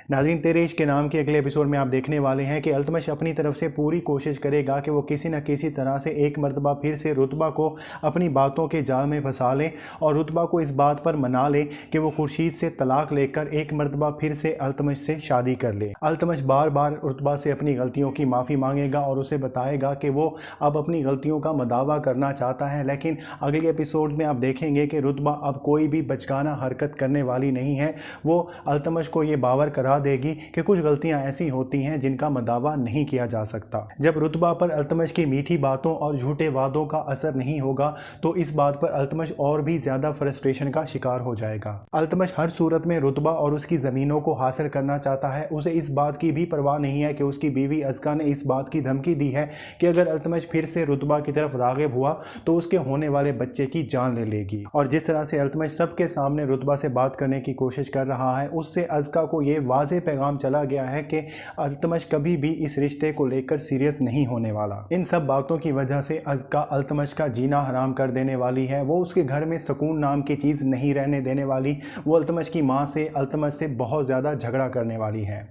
नाज़रीन, तेरे इश्क के नाम के अगले एपिसोड में आप देखने वाले हैं कि अल्तमश अपनी तरफ से पूरी कोशिश करेगा कि वो किसी न किसी तरह से एक मरतबा फिर से रुतबा को अपनी बातों के जाल में फंसा ले और रुतबा को इस बात पर मना ले कि वो खुर्शीद से तलाक लेकर एक मरतबा फिर से अल्तमश से शादी कर ले। अल्तमश बार बार रुतबा से अपनी गलतियों की माफ़ी मांगेगा और उसे बताएगा कि वो अब अपनी गलतियों का मदावा करना चाहता है, लेकिन अगले एपिसोड में आप देखेंगे कि रुतबा अब कोई भी बचकाना हरकत करने वाली नहीं है। वो अल्तमश को ये बावर करा देगी कि कुछ गलतियां ऐसी होती हैं जिनका मदावा नहीं किया जा सकता। जब रुतबा पर अल्तमश की मीठी बातों और झूठे वादों का असर नहीं होगा तो इस बात पर अल्तमश और भी ज़्यादा फ्रस्ट्रेशन का शिकार हो जाएगा। अल्तमश हर सूरत में रुतबा और उसकी ज़मीनों को हासिल करना चाहता है। उसे इस बात की भी परवाह नहीं है कि उसकी बीवी अज़का ने इस बात की धमकी दी है कि अगर अल्तमश फिर से रुतबा की तरफ राग़िब हुआ तो उसके होने वाले बच्चे की जान ले लेगी। और जिस तरह से अल्तमश सबके सामने रुतबा से बात करने की कोशिश कर रहा है, उससे अज़का को ये वाज़ेह पैगाम चला गया है कि अल्तमश कभी भी इस रिश्ते को लेकर सीरियस नहीं होने वाला। इन सब बातों की वजह से अज़का अल्तमश का जीना हराम कर देने वाली है। वो उसके घर में सुकून नाम की चीज़ नहीं रहने देने वाली। वो अल्तमश की माँ से, अल्तमश से बहुत ज़्यादा झगड़ा करने वाली है।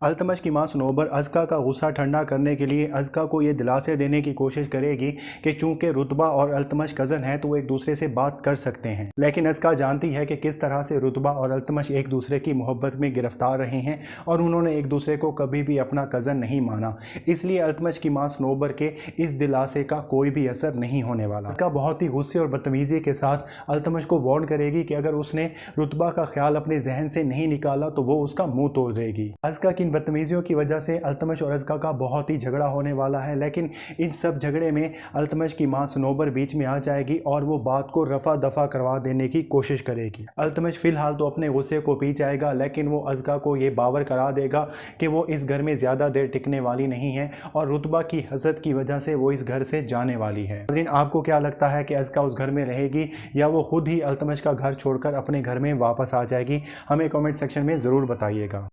अल्तमश की मां सनोबर अज़का का गुस्सा ठंडा करने के लिए अज़का को ये दिलासे देने की कोशिश करेगी कि चूंकि रुतबा और अल्तमश कज़न है तो वो एक दूसरे से बात कर सकते हैं, लेकिन अज़का जानती है कि किस तरह से रुतबा और अल्तमश एक दूसरे की मोहब्बत में गिरफ्तार रहे हैं और उन्होंने एक दूसरे को कभी भी अपना कज़न नहीं माना। इसलिए अल्तमश की मां सनोबर के इस दिलासे का कोई भी असर नहीं होने वाला। अज़का बहुत ही गुस्से और बदतमीज़ी के साथ अल्तमश को वार्न करेगी कि अगर उसने रुतबा का ख्याल अपने जहन से नहीं निकाला तो वो उसका मुँह तोड़ देगी। अज़का की बदतमीजियों की वजह से अल्तमश और अज़का का बहुत ही झगड़ा होने वाला है, लेकिन इन सब झगड़े में अल्तमश की मां सनोबर बीच में आ जाएगी और वो बात को रफा दफा करवा देने की कोशिश करेगी। अल्तमश फिलहाल तो अपने गुस्से को पी जाएगा, लेकिन वो अज़का को ये बावर करा देगा कि वो इस घर में ज़्यादा देर टिकने वाली नहीं है और रुतबा की हसद की वजह से वो इस घर से जाने वाली है। लेकिन आपको क्या लगता है कि अज़का उस घर में रहेगी या वो खुद ही अल्तमश का घर छोड़कर अपने घर में वापस आ जाएगी? हमें कमेंट सेक्शन में ज़रूर बताइएगा।